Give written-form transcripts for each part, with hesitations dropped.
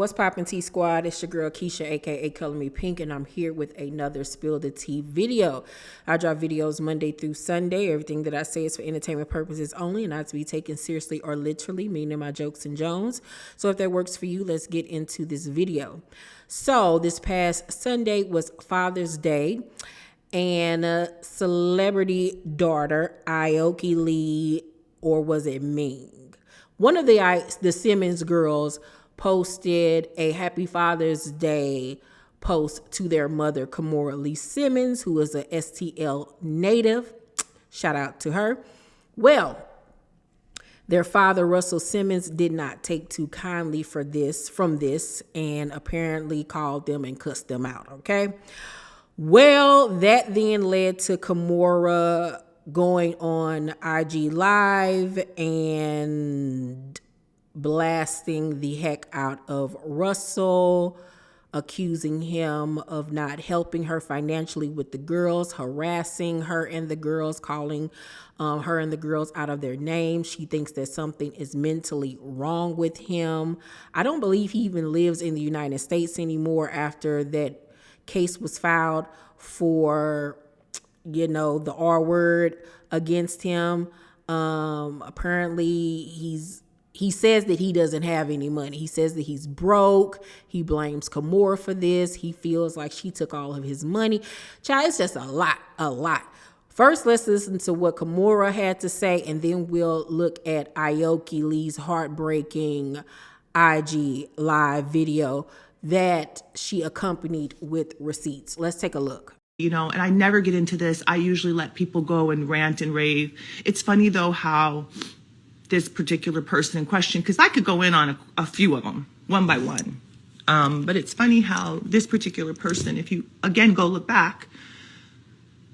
What's poppin' T Squad? It's your girl Keisha, aka Color Me Pynk, and I'm here with another Spill the Tea video. I drop videos Monday through Sunday. Everything that I say is for entertainment purposes only and not to be taken seriously or literally, meaning my jokes and jones. So if that works for you, let's get into this video. So this past Sunday was Father's Day, and celebrity daughter Aoki Lee, or was it Ming? One of the Simmons girls posted a Happy Father's Day post to their mother, Kimora Lee Simmons, who is a STL native. Shout out to her. Well, their father, Russell Simmons, did not take too kindly from this and apparently called them and cussed them out, okay? Well, that then led to Kimora going on IG Live and blasting the heck out of Russell, accusing him of not helping her financially with the girls, harassing her and the girls, calling her and the girls out of their names. She thinks that something is mentally wrong with him. I don't believe he even lives in the United States anymore after that case was filed for, the R word against him. Apparently he says that he doesn't have any money. He says that he's broke. He blames Kimora for this. He feels like she took all of his money. Child, it's just a lot. First, let's listen to what Kimora had to say, and then we'll look at Aoki Lee's heartbreaking IG Live video that she accompanied with receipts. Let's take a look. And I never get into this. I usually let people go and rant and rave. It's funny, though, how this particular person in question, because I could go in on a few of them, one by one. But it's funny how this particular person, if you, again, go look back,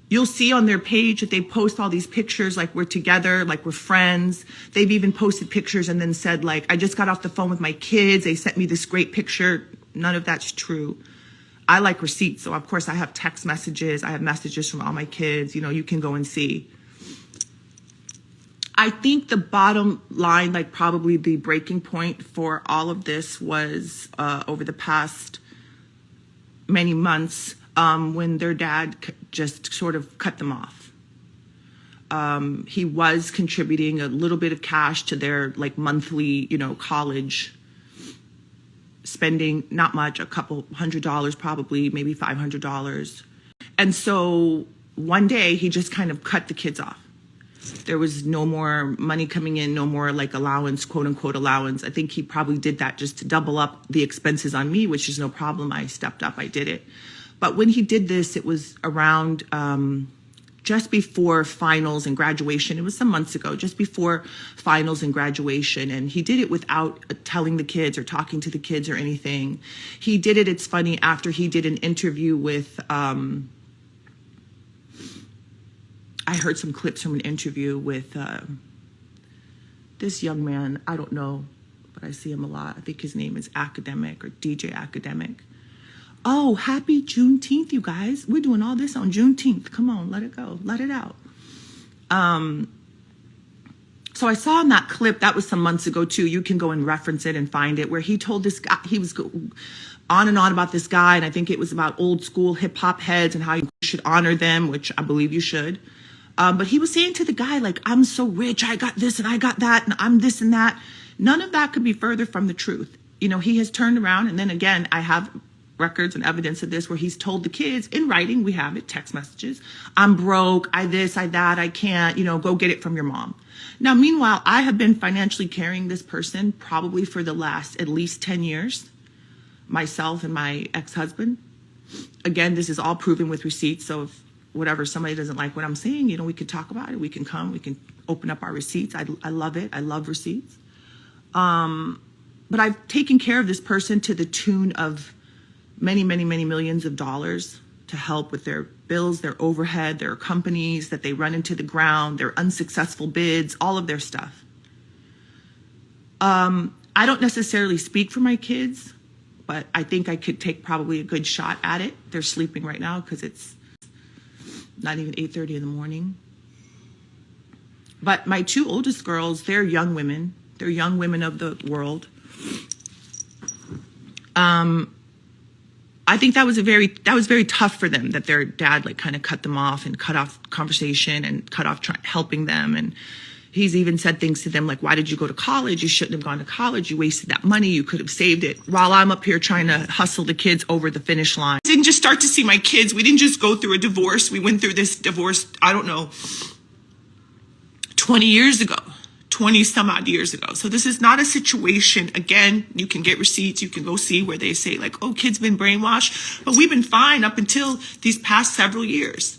you'll see on their page that they post all these pictures like we're together, like we're friends. They've even posted pictures and then said, like, I just got off the phone with my kids. They sent me this great picture. None of that's true. I like receipts. So, of course, I have text messages. I have messages from all my kids. You can go and see. I think the bottom line, like probably the breaking point for all of this was over the past many months when their dad just sort of cut them off. He was contributing a little bit of cash to their like monthly, college spending, not much, a couple $100 probably, maybe $500. And so one day he just kind of cut the kids off. There was no more money coming in, no more like allowance, quote unquote allowance. I think he probably did that just to double up the expenses on me, which is no problem. I stepped up, I did it. But when he did this, it was around just before finals and graduation. It was some months ago, just before finals and graduation. And he did it without telling the kids or talking to the kids or anything. He did it, it's funny, after he did an interview with, I heard some clips from an interview with this young man. I don't know, but I see him a lot. I think his name is Academic or DJ Academic. Oh, happy Juneteenth, you guys. We're doing all this on Juneteenth. Come on, let it go. Let it out. So I saw in that clip, that was some months ago too. You can go and reference it and find it, where he told this guy, he was on and on about this guy. And I think it was about old school hip hop heads and how you should honor them, which I believe you should. But he was saying to the guy, like, I'm so rich, I got this and I got that, and I'm this and that. None of that could be further from the truth. He has turned around, and then again, I have records and evidence of this where he's told the kids in writing, we have it, text messages, I'm broke, I this, I that, I can't, go get it from your mom. Now, meanwhile, I have been financially carrying this person probably for the last at least 10 years, myself and my ex-husband. Again, this is all proven with receipts, so if whatever, somebody doesn't like what I'm saying, we could talk about it. We can come, we can open up our receipts. I love it. I love receipts. But I've taken care of this person to the tune of many, many, many millions of dollars to help with their bills, their overhead, their companies that they run into the ground, their unsuccessful bids, all of their stuff. I don't necessarily speak for my kids, but I think I could take probably a good shot at it. They're sleeping right now because it's not even 8:30 in the morning. But my two oldest girls, they're young women. They're young women of the world. I think that was very tough for them, that their dad like kind of cut them off and cut off conversation and cut off helping them. And he's even said things to them like, why did you go to college? You shouldn't have gone to college. You wasted that money. You could have saved it. While I'm up here trying to hustle the kids over the finish line. I didn't just start to see my kids. We didn't just go through a divorce. We went through this divorce, I don't know, 20 years ago. 20 some odd years ago. So this is not a situation, again, you can get receipts, you can go see where they say like, oh, kids been brainwashed, but we've been fine up until these past several years.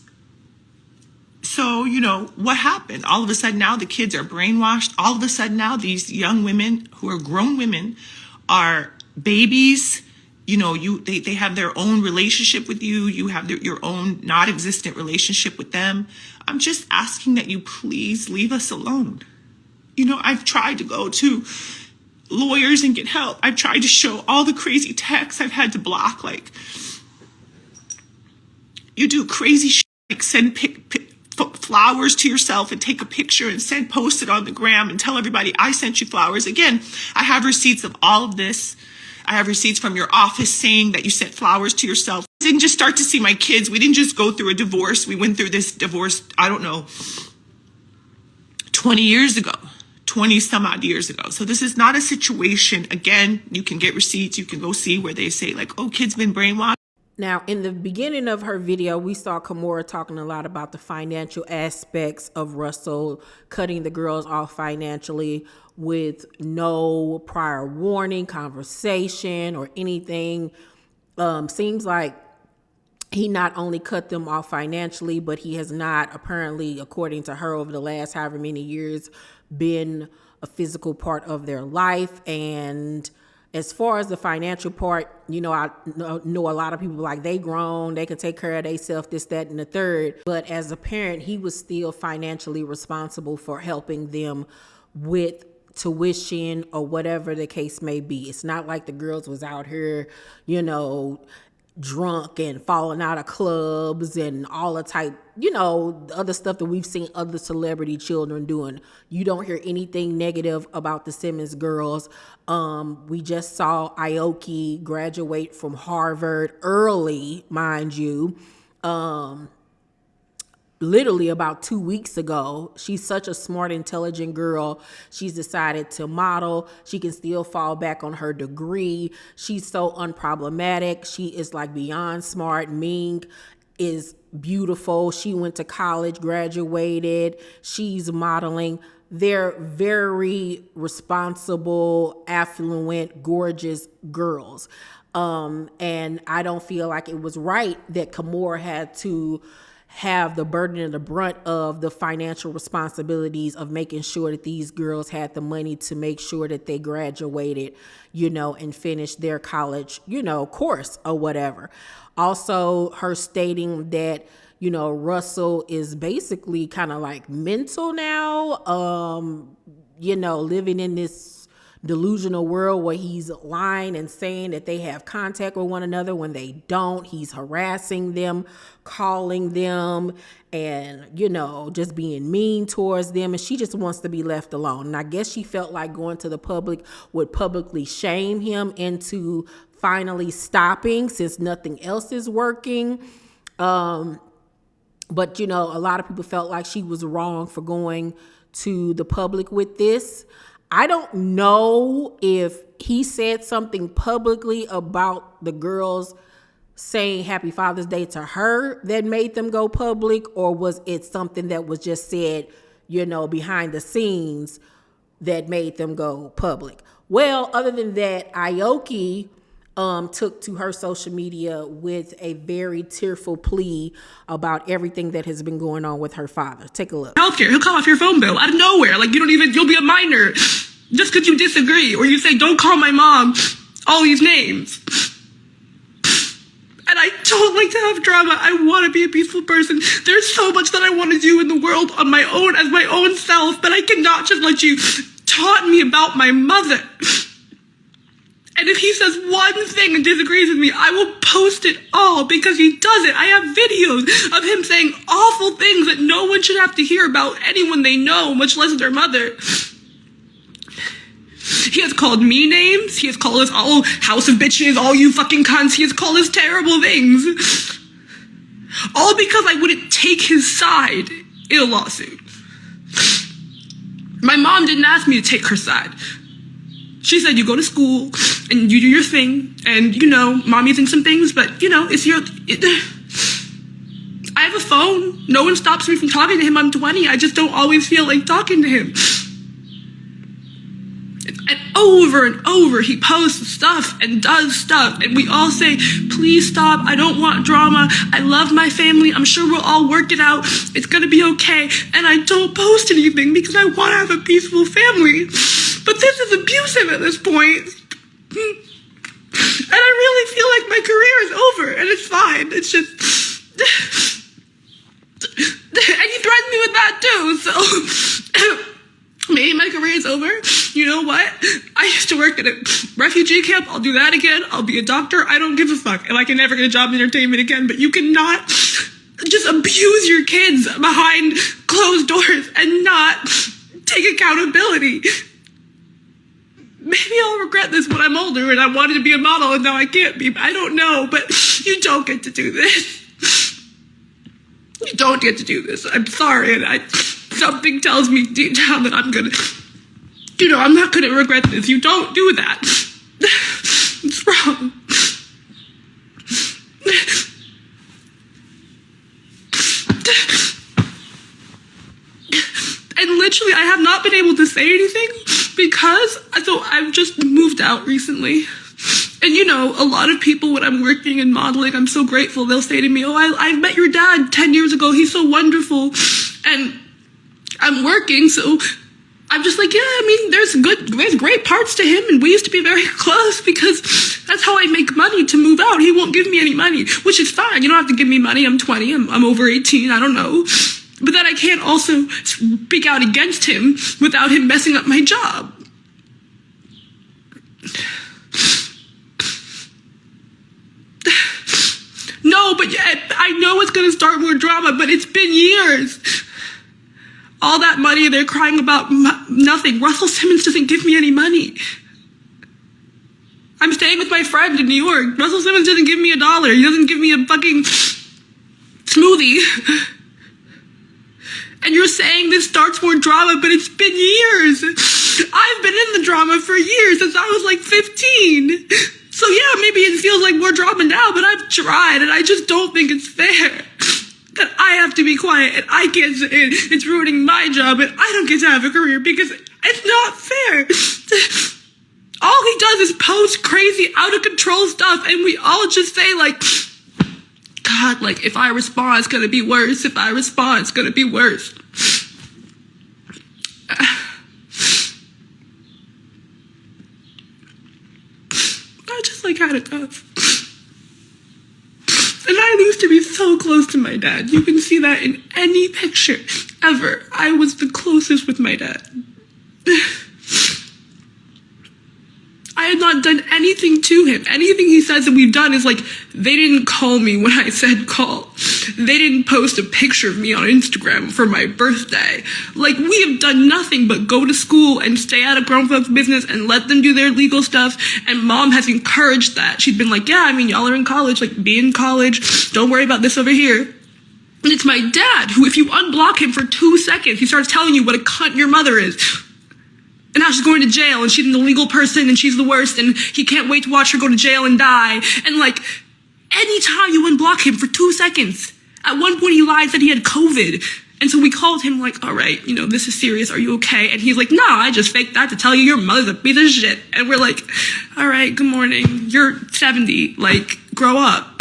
So, you know, what happened? All of a sudden now the kids are brainwashed. All of a sudden now these young women who are grown women are babies. You know, they have their own relationship with you. You have your own not existent relationship with them. I'm just asking that you please leave us alone. You know, I've tried to go to lawyers and get help. I've tried to show all the crazy texts I've had to block. Like, you do crazy shit, like send flowers to yourself and take a picture and post it on the gram and tell everybody I sent you flowers. Again, I have receipts of all of this. I have receipts from your office saying that you sent flowers to yourself. I didn't just start to see my kids. We didn't just go through a divorce. We went through this divorce, I don't know, 20 years ago. 20 some odd years ago. So this is not a situation, again, you can get receipts, you can go see where they say like, oh, kids been brainwashed. Now, in the beginning of her video, we saw Kimora talking a lot about the financial aspects of Russell cutting the girls off financially with no prior warning, conversation, or anything. Seems like he not only cut them off financially, but he has not, apparently, according to her, over the last however many years, been a physical part of their life. And as far as the financial part, you know, I know a lot of people like they grown, they can take care of themselves, this, that, and the third. But as a parent, he was still financially responsible for helping them with tuition or whatever the case may be. It's not like the girls was out here, you know, drunk and falling out of clubs and all the type, you know, the other stuff that we've seen other celebrity children doing. You don't hear anything negative about the Simmons girls. We just saw Aoki graduate from Harvard early, mind you. Literally about 2 weeks ago. She's such a smart, intelligent girl. She's decided to model. She can still fall back on her degree. She's so unproblematic. She is like beyond smart. Ming is beautiful. She went to college, graduated. She's modeling. They're very responsible, affluent, gorgeous girls. And I don't feel like it was right that Kimora had to have the burden and the brunt of the financial responsibilities of making sure that these girls had the money to make sure that they graduated, you know, and finished their college, you know, course or whatever. Also, her stating that, you know, Russell is basically kind of like mental now, you know, living in this delusional world where he's lying and saying that they have contact with one another when they don't. He's harassing them, calling them, and, you know, just being mean towards them. And she just wants to be left alone. And I guess she felt like going to the public would publicly shame him into finally stopping, since nothing else is working. But, you know, a lot of people felt like she was wrong for going to the public with this. I don't know if he said something publicly about the girls saying Happy Father's Day to her that made them go public, or was it something that was just said, you know, behind the scenes that made them go public. Well, other than that, Aoki took to her social media with a very tearful plea about everything that has been going on with her father. Take a look. Healthcare, he'll call off your phone bill out of nowhere. Like, you'll be a minor just because you disagree, or you say, don't call my mom all these names. And I don't like to have drama. I want to be a peaceful person. There's so much that I want to do in the world on my own, as my own self, but I cannot just let you taunt me about my mother. And if he says one thing and disagrees with me, I will post it all, because he does it. I have videos of him saying awful things that no one should have to hear about anyone they know, much less their mother. He has called me names. He has called us all house of bitches, all you fucking cunts. He has called us terrible things. All because I wouldn't take his side in a lawsuit. My mom didn't ask me to take her side. She said, you go to school and you do your thing. And, you know, mommy's in some things, but, you know, I have a phone. No one stops me from talking to him. I'm 20. I just don't always feel like talking to him. And over and over, he posts stuff and does stuff. And we all say, please stop. I don't want drama. I love my family. I'm sure we'll all work it out. It's going to be okay. And I don't post anything because I want to have a peaceful family. But this is abusive at this point. And I really feel like my career is over. And it's fine. It's just... And he threatened me with that too. So... maybe my career is over. You know what? I used to work at a refugee camp. I'll do that again. I'll be a doctor. I don't give a fuck. And I can never get a job in entertainment again. But you cannot just abuse your kids behind closed doors and not take accountability. Maybe I'll regret this when I'm older and I wanted to be a model and now I can't be. I don't know. But you don't get to do this. You don't get to do this. I'm sorry. And something tells me deep down that I'm gonna, you know, I'm not gonna regret this. You don't do that. It's wrong. And literally, I have not been able to say anything because I've just moved out recently. And you know, a lot of people when I'm working and modeling, I'm so grateful. They'll say to me, oh, I met your dad 10 years ago. He's so wonderful. And I'm working, so I'm just like, yeah, I mean, there's great parts to him, and we used to be very close because that's how I make money to move out. He won't give me any money, which is fine. You don't have to give me money. I'm 20. I'm over 18. I don't know. But then I can't also speak out against him without him messing up my job. No, but I know it's going to start more drama, but it's been years. All that money, they're crying about nothing. Russell Simmons doesn't give me any money. I'm staying with my friend in New York. Russell Simmons doesn't give me $1. He doesn't give me a fucking smoothie. And you're saying this starts more drama, but it's been years. I've been in the drama for years, since I was like 15. So yeah, maybe it feels like more drama now, but I've tried, and I just don't think it's fair that I have to be quiet and I can't say it. It's ruining my job and I don't get to have a career because it's not fair. All he does is post crazy, out of control stuff, and we all just say like, God, like if I respond, it's gonna be worse. If I respond, it's gonna be worse. I just like had enough. And I used to be so close to my dad. You can see that in any picture ever. I was the closest with my dad. I had not done anything to him. Anything he says that we've done is like, they didn't call me when I said call. They didn't post a picture of me on Instagram for my birthday. Like, we have done nothing but go to school and stay out of grown folks' business and let them do their legal stuff. And mom has encouraged that. She's been like, yeah, I mean, y'all are in college, like, be in college. Don't worry about this over here. And it's my dad who, if you unblock him for 2 seconds, he starts telling you what a cunt your mother is. And now she's going to jail, and she's an illegal person, and she's the worst, and he can't wait to watch her go to jail and die. And like, anytime you unblock him for 2 seconds, at one point he lied, said he had COVID. And so we called him like, all right, you know, this is serious. Are you okay? And he's like, no, I just faked that to tell you your mother's a piece of shit. And we're like, all right, good morning. You're 70. Like, grow up.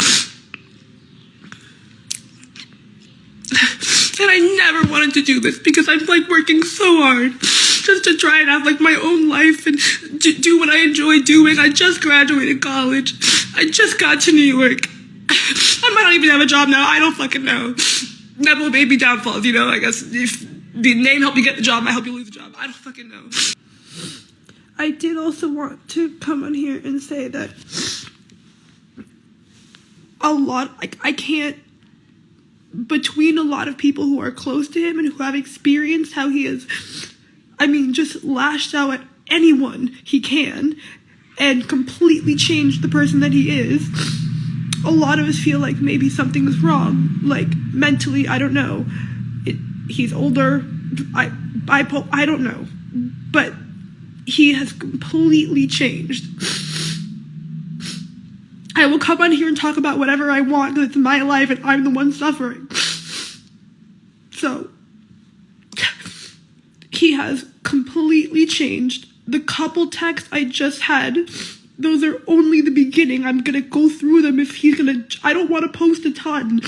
And I never wanted to do this because I'm like working so hard just to try and have like my own life and do what I enjoy doing. I just graduated college. I just got to New York. I might not even have a job now. I don't fucking know. Never baby downfalls, you know, I guess if the name helped you get the job, might help you lose the job. I don't fucking know. I did also want to come on here and say that a lot, like, I can't, between a lot of people who are close to him and who have experienced how he is, I mean, just lashed out at anyone he can and completely change the person that he is. A lot of us feel like maybe something is wrong, like mentally, I don't know. He's older, I don't know, but he has completely changed. I will come on here and talk about whatever I want because it's my life and I'm the one suffering. So, he has completely changed. The couple texts I just had, those are only the beginning. I'm gonna go through them if he's gonna, I don't want to post a ton,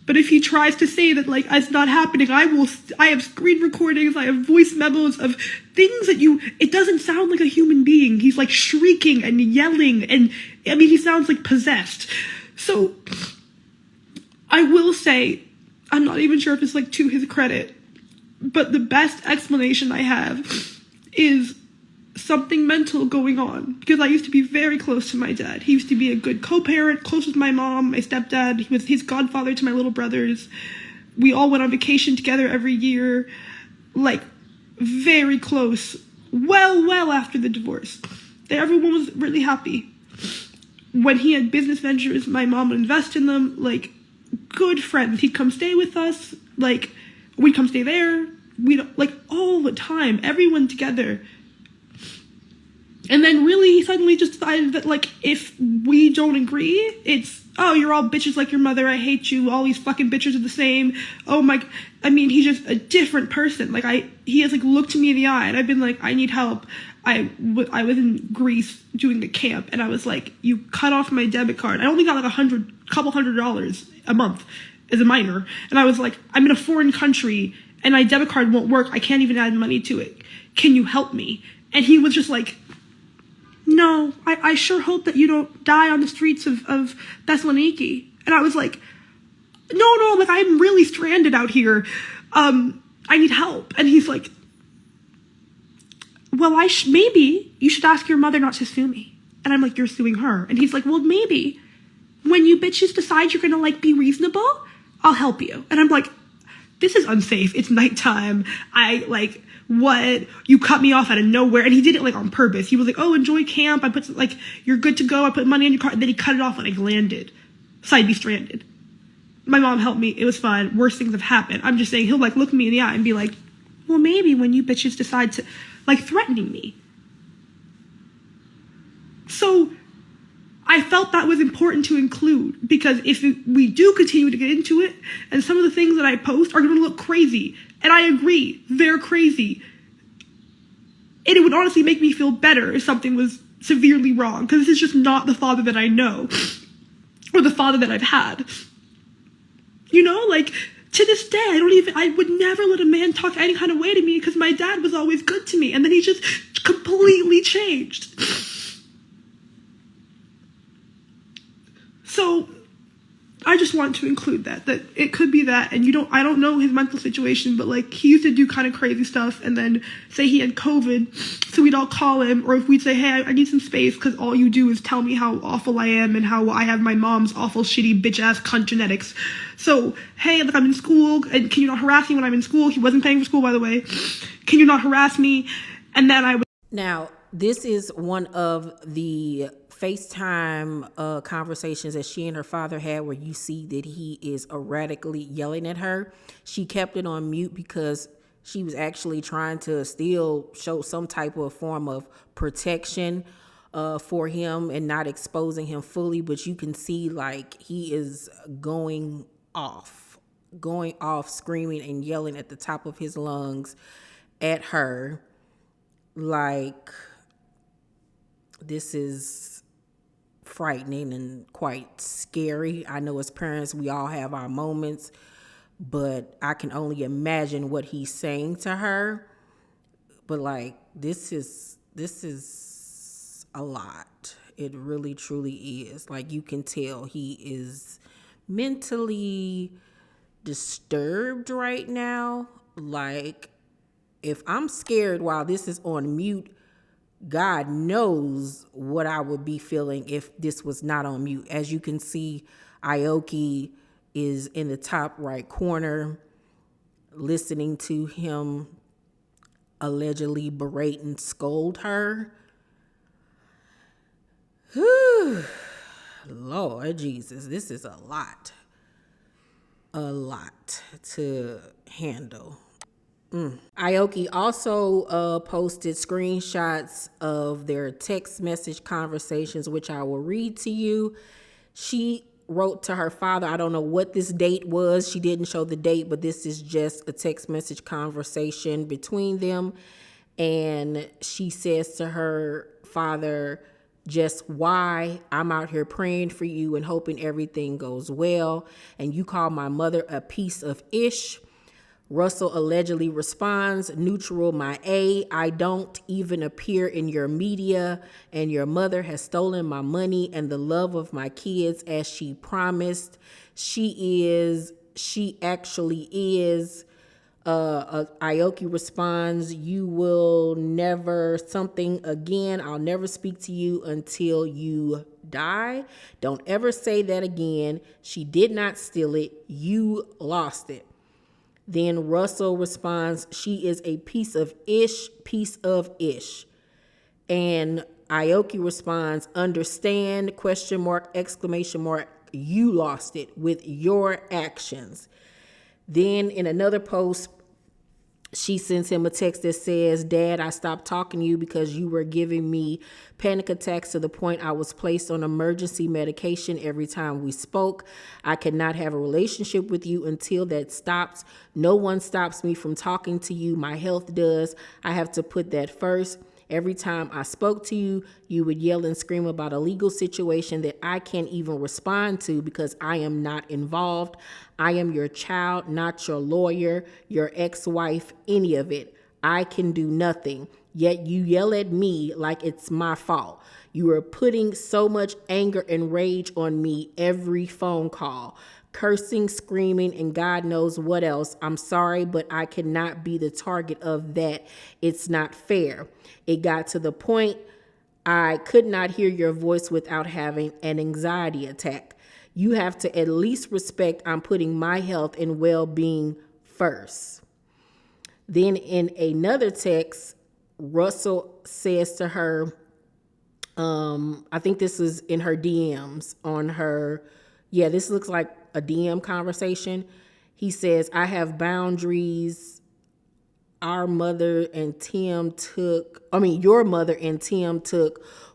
but if he tries to say that like it's not happening, I have screen recordings, I have voice memos of things that it doesn't sound like a human being. He's like shrieking and yelling and I mean, he sounds like possessed. So I will say, I'm not even sure if it's like to his credit, but the best explanation I have is something mental going on, because I used to be very close to my dad. He used to be a good co-parent, close with my mom, my stepdad. He was his godfather to my little brothers. We all went on vacation together every year, like very close, well after the divorce. Everyone was really happy. When he had business ventures, my mom would invest in them, like good friends. He'd come stay with us, like we'd come stay there. We'd like all the time, everyone together. And then really he suddenly just decided that like if we don't agree, it's, oh, you're all bitches like your mother, I hate you, all these fucking bitches are the same. Oh my, I mean, he's just a different person. Like he has like looked me in the eye and I've been like, I need help. I was in Greece doing the camp and I was like, you cut off my debit card. I only got like couple $100 a month as a minor. And I was like, I'm in a foreign country and my debit card won't work. I can't even add money to it. Can you help me? And he was just like, no, I sure hope that you don't die on the streets of Thessaloniki. And I was like, no, like I'm really stranded out here. I need help. And he's like, well, maybe you should ask your mother not to sue me. And I'm like, you're suing her. And he's like, well, maybe when you bitches decide you're gonna like be reasonable, I'll help you. And I'm like, this is unsafe. It's nighttime. What? You cut me off out of nowhere. And he did it like on purpose. He was like, oh, enjoy camp. I put like, you're good to go. I put money in your card. And then he cut it off when I landed. So I'd be stranded. My mom helped me. It was fine. Worst things have happened. I'm just saying he'll like look me in the eye and be like, well, maybe when you bitches decide to, like threatening me. So I felt that was important to include because if we do continue to get into it and some of the things that I post are going to look crazy, and I agree, they're crazy. And it would honestly make me feel better if something was severely wrong because this is just not the father that I know or the father that I've had. You know, like to this day, I would never let a man talk any kind of way to me because my dad was always good to me. And then he just completely changed. So I just want to include that it could be that, and I don't know his mental situation, but like he used to do kind of crazy stuff and then say he had COVID, so we'd all call him, or if we'd say, hey, I need some space because all you do is tell me how awful I am and how I have my mom's awful, shitty, bitch-ass cunt genetics. So, hey, like I'm in school, and can you not harass me when I'm in school? He wasn't paying for school, by the way. Can you not harass me? And then I would... Now, this is one of the FaceTime conversations that she and her father had where you see that he is erratically yelling at her. She kept it on mute because she was actually trying to still show some type of form of protection for him and not exposing him fully. But you can see like he is going off, screaming and yelling at the top of his lungs at her. Like, this is frightening and quite scary. I know as parents, we all have our moments, but I can only imagine what he's saying to her. But like, this is a lot. It really, truly is. Like, you can tell he is mentally disturbed right now. Like, if I'm scared while this is on mute, God knows what I would be feeling if this was not on mute. As you can see, Aoki is in the top right corner listening to him allegedly berate and scold her. Whew. Lord Jesus, this is a lot to handle. Aoki also posted screenshots of their text message conversations, which I will read to you. She wrote to her father. I don't know what this date was. She didn't show the date, but this is just a text message conversation between them. And she says to her father, just why I'm out here praying for you and hoping everything goes well. And you call my mother a piece of ish. Russell allegedly responds, neutral my A, I don't even appear in your media, and your mother has stolen my money and the love of my kids as she promised. She actually is. Aoki responds, you will never something again. I'll never speak to you until you die. Don't ever say that again. She did not steal it. You lost it. Then Russell responds, she is a piece of ish. And Aoki responds, understand, ? You lost it with your actions. Then in another post, she sends him a text that says, Dad, I stopped talking to you because you were giving me panic attacks to the point I was placed on emergency medication every time we spoke. I cannot have a relationship with you until that stops. No one stops me from talking to you. My health does. I have to put that first. Every time I spoke to you, you would yell and scream about a legal situation that I can't even respond to because I am not involved. I am your child, not your lawyer, your ex-wife, any of it. I can do nothing. Yet you yell at me like it's my fault. You are putting so much anger and rage on me every phone call. Cursing, screaming, and God knows what else. I'm sorry, but I cannot be the target of that. It's not fair. It got to the point I could not hear your voice without having an anxiety attack. You have to at least respect I'm putting my health and well-being first. Then in another text, Russell says to her, I think this is in her DMs on her, this looks like a DM conversation. He says, I have boundaries. Your mother and Tim took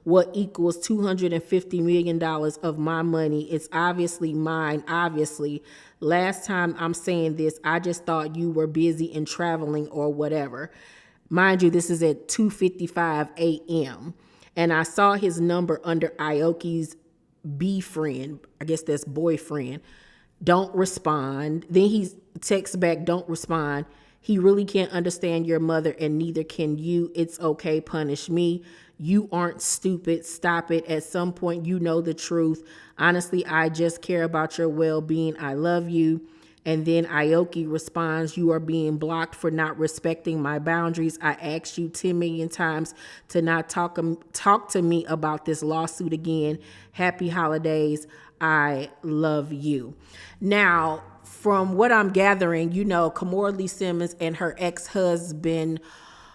what equals $250 million of my money. It's obviously mine, obviously. Last time I'm saying this, I just thought you were busy and traveling or whatever. Mind you, this is at 2:55 a.m. And I saw his number under Aoki's friend. I guess that's boyfriend. Don't respond. Then he texts back, don't respond. He really can't understand your mother and neither can you. It's okay. Punish me. You aren't stupid. Stop it. At some point, you know the truth. Honestly, I just care about your well-being. I love you. And then Aoki responds, you are being blocked for not respecting my boundaries. I asked you 10 million times to not talk to me about this lawsuit again. Happy holidays. I love you. Now, from what I'm gathering, Kimora Simmons and her ex-husband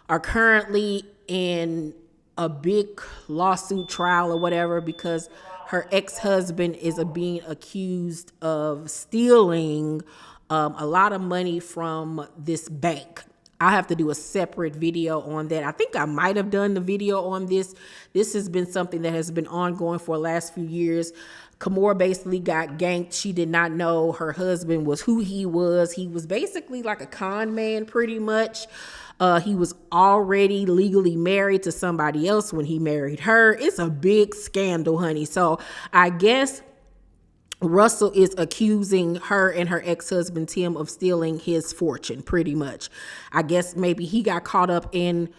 are currently in a big lawsuit trial or whatever because her ex-husband is being accused of stealing a lot of money from this bank. I'll have to do a separate video on that. I think I might have done the video on this. This has been something that has been ongoing for the last few years. Kimora basically got ganked. She did not know her husband was who he was. He was basically like a con man pretty much. He was already legally married to somebody else when he married her. It's a big scandal, honey. So I guess Russell is accusing her and her ex-husband, Tim, of stealing his fortune pretty much. I guess maybe he got caught up in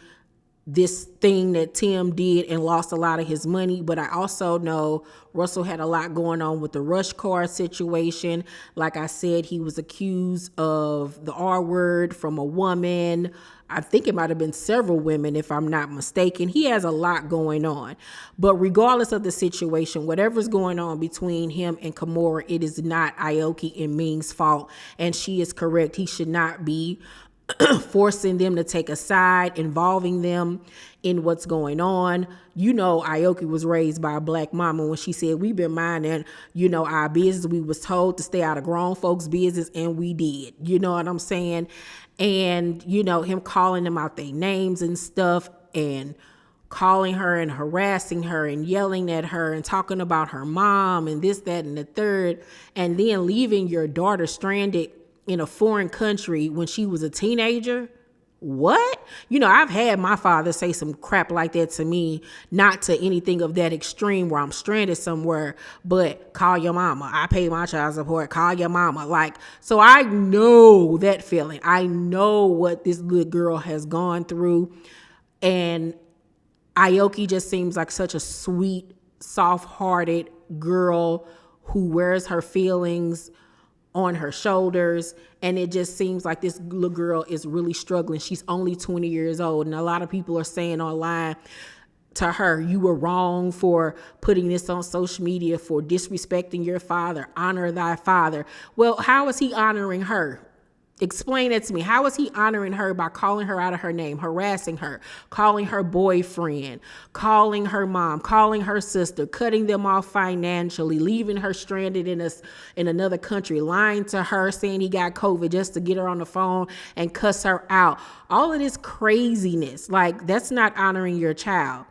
this thing that Tim did and lost a lot of his money. But I also know Russell had a lot going on with the rush card situation. Like I said, he was accused of the R word from a woman. I think it might have been several women, if I'm not mistaken. He has a lot going on. But regardless of the situation, whatever's going on between him and Kimora, it is not Aoki and Ming's fault. And she is correct. He should not be forcing them to take a side, involving them in what's going on. You know, Aoki was raised by a black mama when she said, we've been minding, you know, our business. We was told to stay out of grown folks' business, and we did. You know what I'm saying? And, you know, him calling them out their names and stuff, and calling her and harassing her and yelling at her and talking about her mom and this, that, and the third, and then leaving your daughter stranded in a foreign country when she was a teenager. What? You know, I've had my father say some crap like that to me, not to anything of that extreme where I'm stranded somewhere, but call your mama. I pay my child support. Call your mama. Like, so I know that feeling. I know what this little girl has gone through. And Aoki just seems like such a sweet, soft-hearted girl who wears her feelings on her shoulders, and it just seems like this little girl is really struggling. She's only 20 years old, and a lot of people are saying online to her, you were wrong for putting this on social media, for disrespecting your father. Honor thy father. Well, how is he honoring her? Explain it to me. How is he honoring her by calling her out of her name, harassing her, calling her boyfriend, calling her mom, calling her sister, cutting them off financially, leaving her stranded in another country, lying to her, saying he got COVID just to get her on the phone and cuss her out? All of this craziness, like, that's not honoring your child.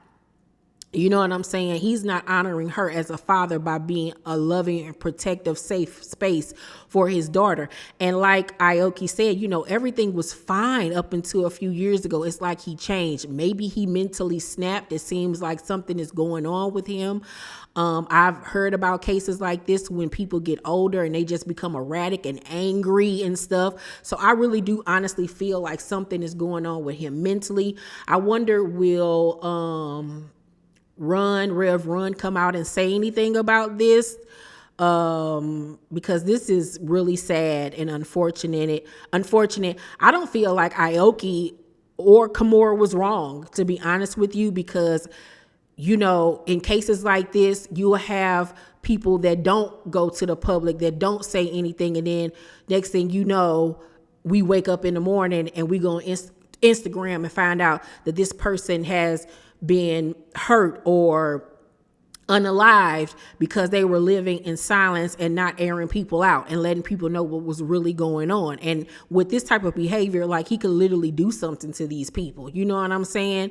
You know what I'm saying? He's not honoring her as a father by being a loving and protective, safe space for his daughter. And like Aoki said, you know, everything was fine up until a few years ago. It's like he changed. Maybe he mentally snapped. It seems like something is going on with him. I've heard about cases like this when people get older and they just become erratic and angry and stuff. So I really do honestly feel like something is going on with him mentally. I wonder, will Rev Run come out and say anything about this? Because this is really sad and unfortunate. I don't feel like Aoki or Kimora was wrong, to be honest with you, because, you know, in cases like this, you will have people that don't go to the public, that don't say anything, and then next thing you know, we wake up in the morning and we go on Instagram and find out that this person has been hurt or unalived because they were living in silence and not airing people out and letting people know what was really going on. And with this type of behavior, like, he could literally do something to these people. You know what I'm saying?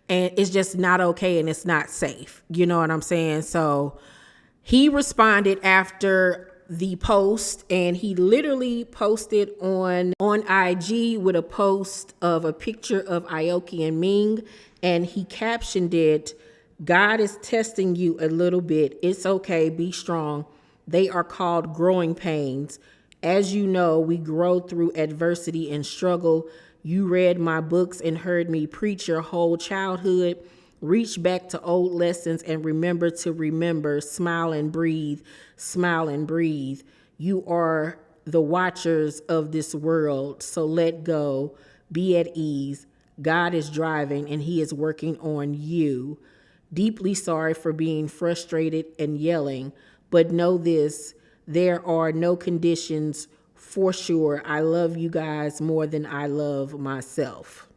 And it's just not okay, and it's not safe. You know what I'm saying? So he responded after the post, and he literally posted on IG with a post of a picture of Aoki and Ming, and he captioned it, "God is testing you a little bit. It's okay. Be strong. They are called growing pains. As you know, we grow through adversity and struggle. You read my books and heard me preach your whole childhood. Reach back to old lessons and remember to remember. Smile and breathe. Smile and breathe. You are the watchers of this world, so let go. Be at ease. God is driving and he is working on you. Deeply sorry for being frustrated and yelling, but know this, there are no conditions for sure. I love you guys more than I love myself."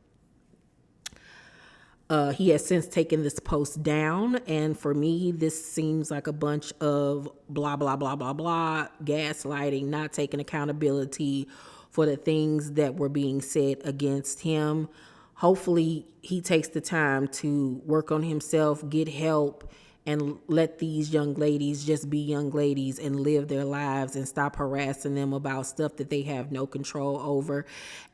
He has since taken this post down, and for me, this seems like a bunch of blah, blah, blah, blah, blah, gaslighting, not taking accountability for the things that were being said against him. Hopefully, he takes the time to work on himself, get help, and let these young ladies just be young ladies and live their lives and stop harassing them about stuff that they have no control over.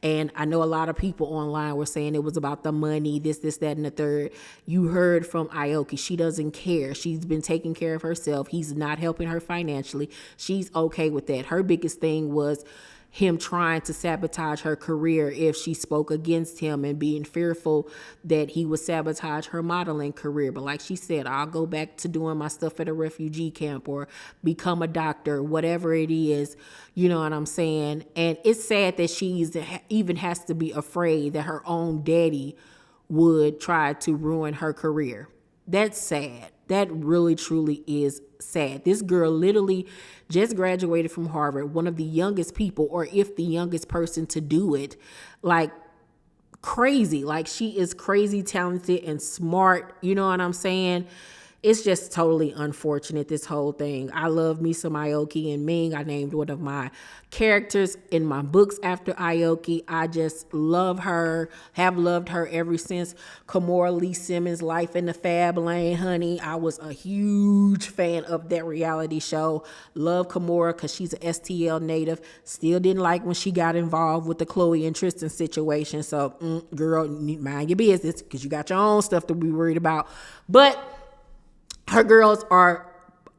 And I know a lot of people online were saying it was about the money, this, that, and the third. You heard from Aoki. She doesn't care. She's been taking care of herself. He's not helping her financially. She's okay with that. Her biggest thing was him trying to sabotage her career if she spoke against him, and being fearful that he would sabotage her modeling career. But like she said, I'll go back to doing my stuff at a refugee camp or become a doctor, whatever it is. You know what I'm saying? And it's sad that she even has to be afraid that her own daddy would try to ruin her career. That's sad. That really, truly is sad. This girl literally just graduated from Harvard, one of the youngest people, or if the youngest person to do it. Like, crazy. Like, she is crazy talented and smart. You know what I'm saying? It's just totally unfortunate, this whole thing. I love me some Aoki and Ming. I named one of my characters in my books after Aoki. I just love her, have loved her ever since Kimora Lee Simmons' Life in the Fab Lane, honey. I was a huge fan of that reality show. Love Kimora because she's an STL native. Still didn't like when she got involved with the Chloe and Tristan situation. So, girl, mind your business because you got your own stuff to be worried about. But her girls are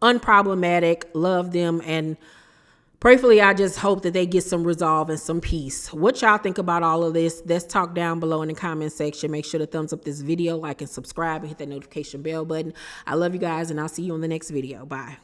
unproblematic, love them, and prayerfully, I just hope that they get some resolve and some peace. What y'all think about all of this? Let's talk down below in the comment section. Make sure to thumbs up this video, like and subscribe, and hit that notification bell button. I love you guys, and I'll see you on the next video. Bye.